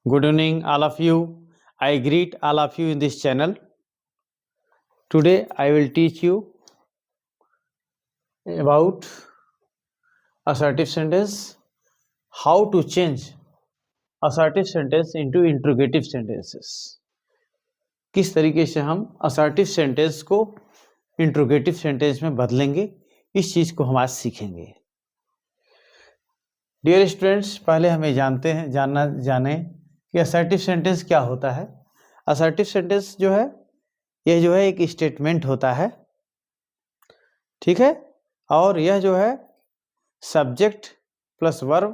Good evening, all of you. I greet all of you in this channel. Today I will teach you about assertive sentence, how to change assertive sentence into interrogative sentences. किस तरीके से हम assertive sentence को interrogative sentence में बदलेंगे, इस चीज को हम आज सीखेंगे। डियर स्टूडेंट्स, पहले हमें जाने कि असर्टिव सेंटेंस क्या होता है। असर्टिव सेंटेंस जो है यह जो है एक स्टेटमेंट होता है, ठीक है, और यह जो है subject plus verb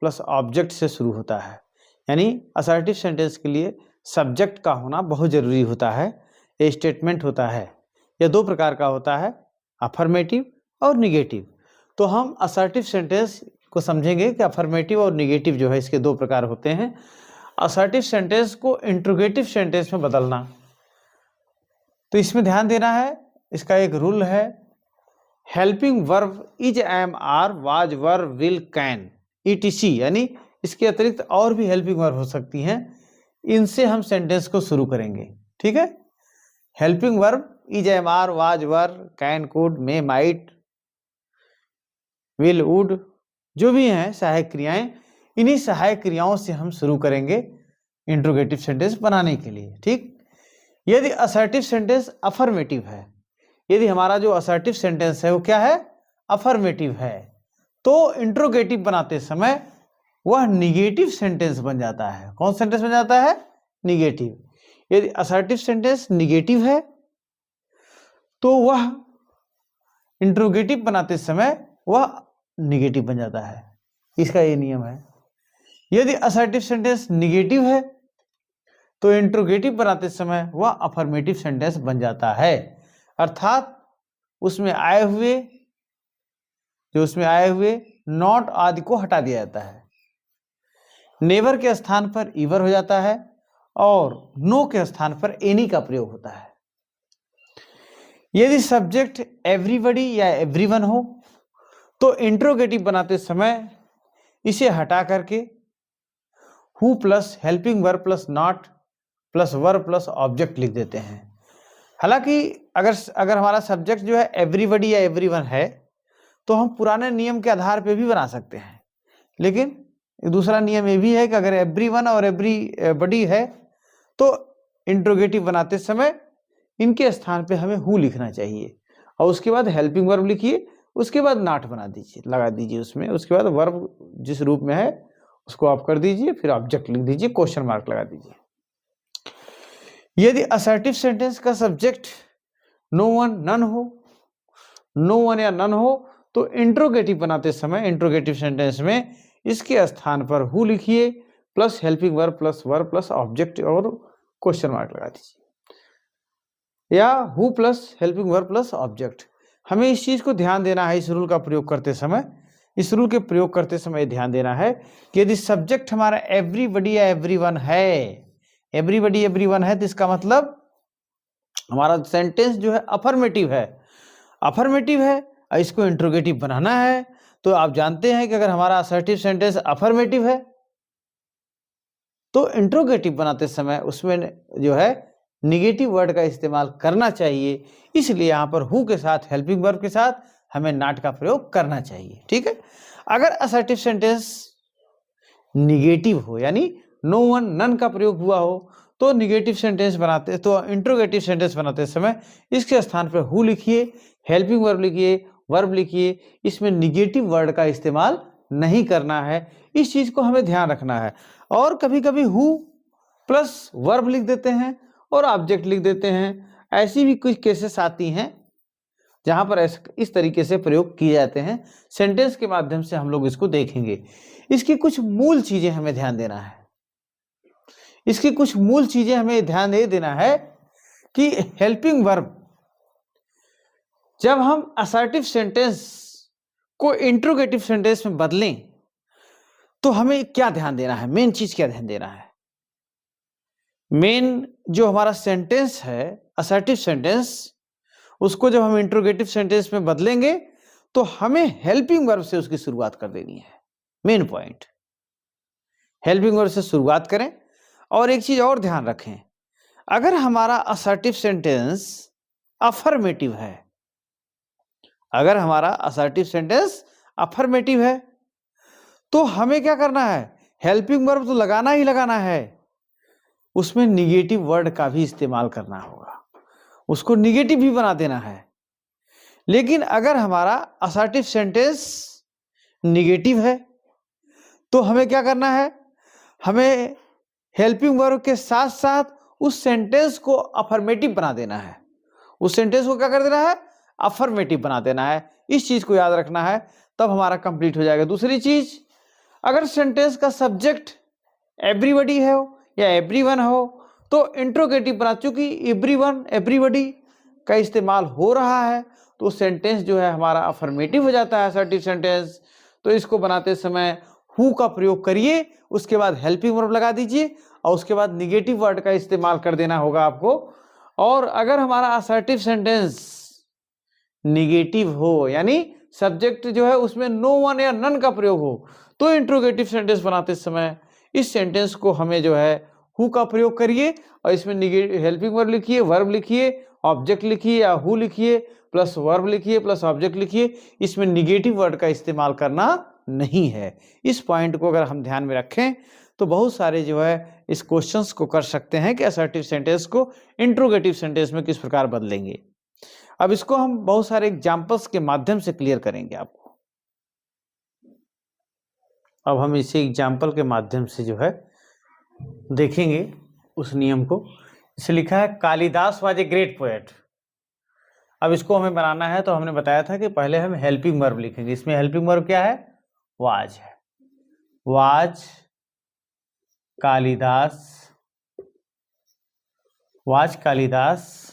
plus object से शुरू होता है। यानी असर्टिव सेंटेंस के लिए सब्जेक्ट का होना बहुत जरूरी होता है। यह स्टेटमेंट होता है। यह दो प्रकार का होता है, अफर्मेटिव और निगेटिव। तो हम असर्टिव सेंटेंस को समझेंगे कि अफर्मेटिव और निगेटिव जो है इसके दो प्रकार होते हैं। असर्टिव सेंटेंस को इंट्रोगेटिव सेंटेंस में बदलना, तो इसमें ध्यान देना है। इसका एक रूल है, helping verb is, am, are, was, were, will, can, etc, यानी इसके अतिरिक्त और भी हेल्पिंग वर्ब हो सकती हैं। इनसे हम सेंटेंस को शुरू करेंगे, ठीक है। Helping verb is, am, are, was, were, can, could, may, might, will, would, जो भी हैं सहायक क्रियाएं, इन्हीं सहायक क्रियाओं से हम शुरू करेंगे इंट्रोगेटिव सेंटेंस बनाने के लिए, ठीक। यदि असर्टिव सेंटेंस अफर्मेटिव है, यदि हमारा जो असर्टिव सेंटेंस है वो क्या है, अफर्मेटिव है, तो इंट्रोगेटिव बनाते समय वह निगेटिव सेंटेंस बन जाता है। कौन सेंटेंस बन जाता है, निगेटिव। यदि असर्टिव सेंटेंस निगेटिव है तो वह इंट्रोगेटिव बनाते समय वह निगेटिव बन जाता है। इसका ये नियम है। यदि असर्टिव सेंटेंस निगेटिव है तो इंट्रोगेटिव बनाते समय वह अफर्मेटिव सेंटेंस बन जाता है। अर्थात उसमें आए हुए नॉट आदि को हटा दिया जाता है। नेवर के स्थान पर ईवर हो जाता है और नो के स्थान पर एनी का प्रयोग होता है। यदि सब्जेक्ट एवरीबॉडी या एवरीवन हो तो इंट्रोगेटिव बनाते समय इसे हटा करके who plus helping verb plus not plus verb plus object लिख देते हैं। हालांकि अगर हमारा सब्जेक्ट जो है एवरीबॉडी या एवरीवन है तो हम पुराने नियम के आधार पे भी बना सकते हैं, लेकिन दूसरा नियम ये भी है कि अगर एवरीवन और एवरीबॉडी है तो इंट्रोगेटिव बनाते समय इनके स्थान पे हमें हु लिखना चाहिए और उसके बाद हेल्पिंग वर्ब लिखिए, उसके बाद नॉट लगा दीजिए उसमें, उसके बाद वर्ब जिस रूप में है उसको आप कर दीजिए, फिर ऑब्जेक्ट लिख दीजिए, क्वेश्चन मार्क लगा दीजिए। यदि असर्टिव सेंटेंस का सब्जेक्ट नो वन या नन हो तो इंट्रोगेटिव बनाते समय इंट्रोगेटिव सेंटेंस में इसके स्थान पर हु लिखिए plus helping verb plus object और क्वेश्चन मार्क लगा दीजिए, या who plus helping verb plus object. हमें इस चीज को ध्यान देना है। इस रूल का प्रयोग करते समय, इस रूल के प्रयोग करते समय ध्यान देना है कि यदि सब्जेक्ट हमारा एवरीबॉडी या एवरीवन है, तो इसका मतलब हमारा सेंटेंस जो है अफर्मेटिव है और इसको इंट्रोगेटिव बनाना है। तो आप जानते हैं कि अगर हमारा असर्टिव सेंटेंस अफर्मेटिव है तो इंट्रोगेटिव बनाते समय उसमें जो है निगेटिव वर्ड का इस्तेमाल करना चाहिए। इसलिए यहाँ पर हु के साथ हेल्पिंग वर्ब के साथ हमें नॉट का प्रयोग करना चाहिए, ठीक है। अगर असर्टिव सेंटेंस निगेटिव हो, यानी नो वन नन का प्रयोग हुआ हो, तो इंट्रोगेटिव सेंटेंस बनाते समय इसके स्थान पर हु लिखिए, हेल्पिंग वर्ब लिखिए, इसमें निगेटिव वर्ड का इस्तेमाल नहीं करना है। इस चीज को हमें ध्यान रखना है। और कभी कभी हु प्लस वर्ब लिख देते हैं और ऑब्जेक्ट लिख देते हैं। ऐसी भी कुछ केसेस आती हैं जहां पर इस तरीके से प्रयोग किए जाते हैं। सेंटेंस के माध्यम से हम लोग इसको देखेंगे। इसकी कुछ मूल चीजें हमें ध्यान देना है। कि हेल्पिंग वर्ब जब हम असर्टिव सेंटेंस को इंट्रोगेटिव सेंटेंस में बदलें तो हमें क्या ध्यान देना है, मेन चीज क्या ध्यान देना है। मेन जो हमारा सेंटेंस है असर्टिव सेंटेंस, उसको जब हम इंट्रोगेटिव सेंटेंस में बदलेंगे तो हमें हेल्पिंग वर्ब से उसकी शुरुआत कर देनी है। मेन पॉइंट, हेल्पिंग वर्ब से शुरुआत करें और एक चीज और ध्यान रखें, अगर हमारा असर्टिव सेंटेंस अफर्मेटिव है, अगर हमारा असर्टिव सेंटेंस अफर्मेटिव है तो हमें क्या करना है, हेल्पिंग वर्ब तो लगाना ही लगाना है, उसमें निगेटिव वर्ड का भी इस्तेमाल करना होगा, उसको निगेटिव भी बना देना है। लेकिन अगर हमारा असर्टिव सेंटेंस निगेटिव है तो हमें क्या करना है, हमें हेल्पिंग वर्ब के साथ साथ उस सेंटेंस को अफर्मेटिव बना देना है, उस सेंटेंस को क्या कर देना है, अफर्मेटिव बना देना है। इस चीज को याद रखना है, तब हमारा कंप्लीट हो जाएगा। दूसरी चीज, अगर सेंटेंस का सब्जेक्ट एवरीबॉडी है या एवरीवन हो तो इंट्रोगेटिव बना, चूंकि एवरीवन एवरीबॉडी का इस्तेमाल हो रहा है तो सेंटेंस जो है हमारा अफर्मेटिव हो जाता है, असर्टिव सेंटेंस। तो इसको बनाते समय हु का प्रयोग करिए, उसके बाद हेल्पिंग वर्ब लगा दीजिए और उसके बाद निगेटिव वर्ड का इस्तेमाल कर देना होगा आपको। और अगर हमारा असर्टिव सेंटेंस निगेटिव हो, यानी सब्जेक्ट जो है उसमें नो वन या नन का प्रयोग हो, तो इंट्रोगेटिव सेंटेंस बनाते समय इस सेंटेंस को हमें जो है हु का प्रयोग करिए और इसमें हेल्पिंग वर्ब लिखिए, वर्ब लिखिए, ऑब्जेक्ट लिखिए या हु लिखिए प्लस वर्ब लिखिए प्लस ऑब्जेक्ट लिखिए, इसमें निगेटिव वर्ड का इस्तेमाल करना नहीं है। इस पॉइंट को अगर हम ध्यान में रखें तो बहुत सारे जो है इस क्वेश्चंस को कर सकते हैं कि असर्टिव सेंटेंस को इंट्रोगेटिव सेंटेंस में किस प्रकार बदलेंगे। अब इसको हम बहुत सारे एग्जांपल्स के माध्यम से क्लियर करेंगे आपको। अब हम इसे एग्जांपल के माध्यम से जो है देखेंगे उस नियम को। इसे लिखा है Kalidas was a great poet. अब इसको हमें बनाना है तो हमने बताया था कि पहले हम हेल्पिंग वर्ब लिखेंगे। इसमें हेल्पिंग वर्ब क्या है, वाज है। Was Kalidas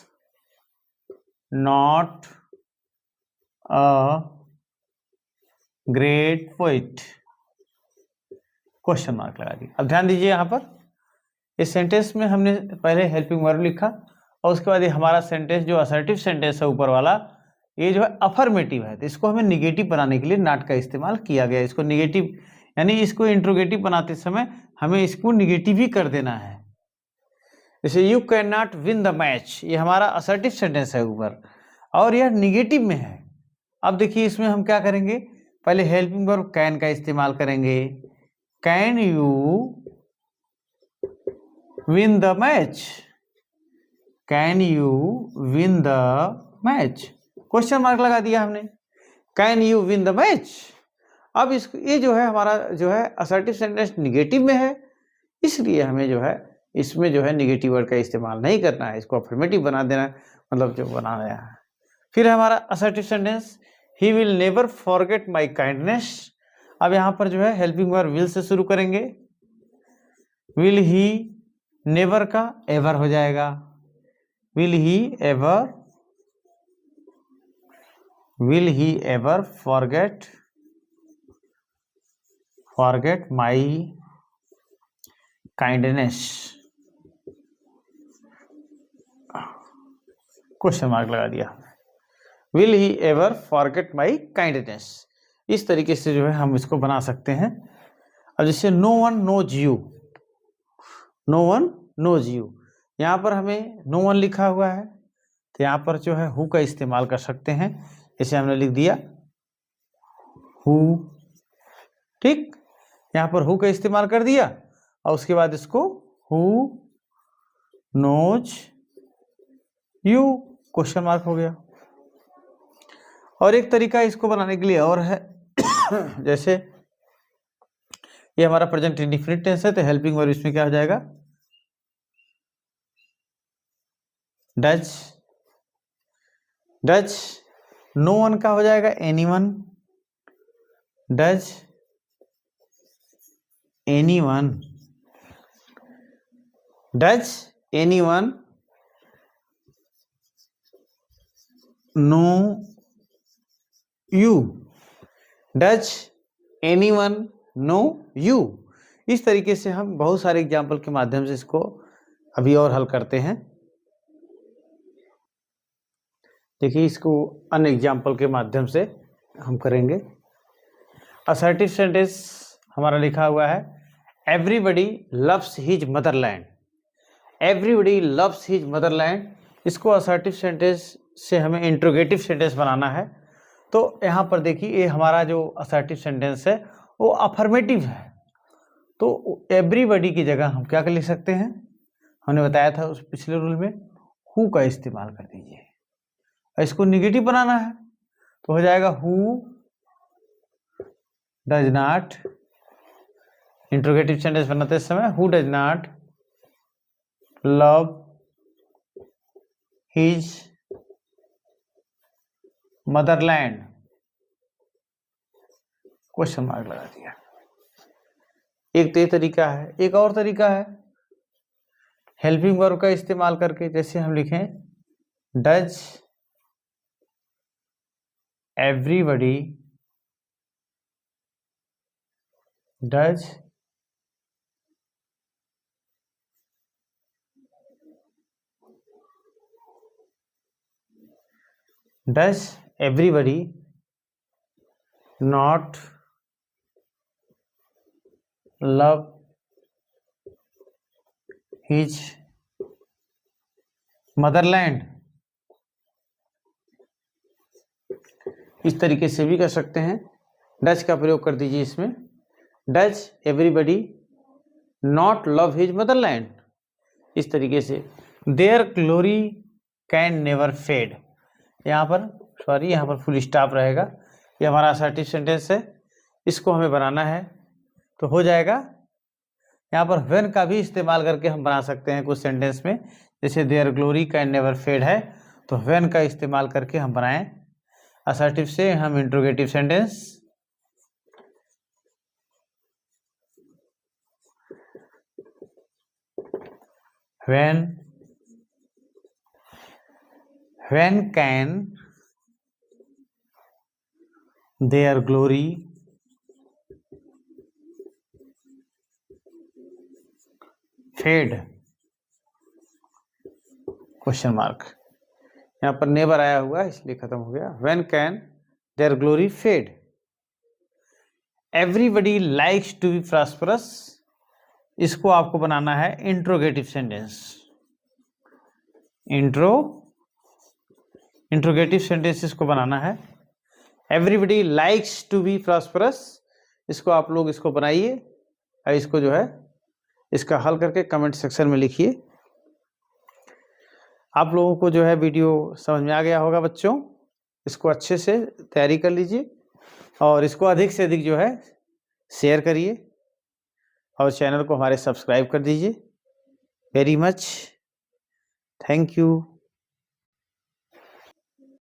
not a great poet, question mark लगा दिया। अब ध्यान दीजिए, यहाँ पर इस सेंटेंस में हमने पहले हेल्पिंग वर्ब लिखा और उसके बाद ये हमारा सेंटेंस जो असर्टिव सेंटेंस है ऊपर वाला, ये जो है अफर्मेटिव है, तो इसको हमें निगेटिव बनाने के लिए नॉट का इस्तेमाल किया गया। इसको निगेटिव यानी इसको इंट्रोगेटिव बनाते समय हमें इसको निगेटिव ही कर देना है। जैसे you can not win the match, ये हमारा असर्टिव सेंटेंस है ऊपर और यह निगेटिव में है। अब देखिए इसमें हम क्या करेंगे, पहले हेल्पिंग वर्ब कैन का इस्तेमाल करेंगे। Can you win the match, can you win the match, question mark लगा दिया हमने, can you win the match. अब इस ये जो है हमारा जो है असर्टिव सेंटेंस निगेटिव में है, इसलिए हमें जो है इसमें जो है निगेटिव वर्ड का इस्तेमाल नहीं करना है, इसको अफर्मेटिव बना देना, मतलब जो बनाना है। फिर हमारा assertive sentence he will never forget my kindness. अब यहाँ पर जो है हेल्पिंग वर्ब विल से शुरू करेंगे। विल ही नेवर का एवर हो जाएगा, will he ever forget my kindness, question mark लगा दिया। Will he ever forget my kindness, इस तरीके से जो है हम इसको बना सकते हैं। अब जैसे no one knows you, no one knows you, यहाँ पर हमें नो वन लिखा हुआ है तो यहाँ पर जो है हु का इस्तेमाल कर सकते हैं। जैसे हमने लिख दिया हु, ठीक, यहाँ पर हु का इस्तेमाल कर दिया और उसके बाद इसको who knows you, question mark हो गया। और एक तरीका इसको बनाने के लिए और है जैसे ये हमारा प्रेजेंट इंडेफिनिट टेंस है तो हेल्पिंग वर्ब इसमें क्या हो जाएगा, डज, नो वन का हो जाएगा anyone, does anyone, know you, does anyone know you. इस तरीके से हम बहुत सारे एग्जाम्पल के माध्यम से इसको अभी और हल करते हैं। देखिए इसको अन्य एग्जाम्पल के माध्यम से हम करेंगे। असर्टिव सेंटेंस हमारा लिखा हुआ है everybody loves his Motherland. Everybody loves his Motherland, इसको असर्टिव सेंटेंस से हमें इंट्रोगेटिव सेंटेंस बनाना है। तो यहाँ पर देखिए ये हमारा जो असर्टिव सेंटेंस है वो अफर्मेटिव है, तो एवरीबडी की जगह हम क्या कर लिख सकते हैं, हमने बताया था उस पिछले रूल में, हु का इस्तेमाल कर दीजिए। इसको निगेटिव बनाना है तो हो जाएगा who does not, interrogative sentence बनाते समय who does not love his Motherland, question mark लगा दिया। एक तो ये तरीका है, एक और तरीका है हेल्पिंग वर्ब का इस्तेमाल करके, जैसे हम लिखें does everybody, does everybody not love his motherland, इस तरीके से भी कर सकते हैं। डज का प्रयोग कर दीजिए इसमें, does everybody not love his motherland, इस तरीके से their glory can never fade, यहाँ पर फुल स्टॉप रहेगा, ये हमारा असर्टिव सेंटेंस है, इसको हमें बनाना है तो हो जाएगा। यहाँ पर व्हेन का भी इस्तेमाल करके हम बना सकते हैं कुछ सेंटेंस में, जैसे their glory can never fade है तो व्हेन का इस्तेमाल करके हम बनाएं असर्टिव से हम interrogative sentence. when can their glory fade, question mark, यहाँ पर नेवर आया हुआ है इसलिए खत्म हो गया। when can their glory fade, everybody likes to be prosperous, इसको आपको बनाना है इंट्रोगेटिव सेंटेंस, इंट्रोगेटिव सेंटेंस इसको बनाना है। Everybody likes to be prosperous, इसको आप लोग इसको बनाइए और इसको जो है इसका हल करके कमेंट सेक्शन में लिखिए। आप लोगों को जो है वीडियो समझ में आ गया होगा बच्चों, इसको अच्छे से तैयारी कर लीजिए और इसको अधिक से अधिक जो है शेयर करिए और चैनल को हमारे सब्सक्राइब कर दीजिए। Very much, thank you.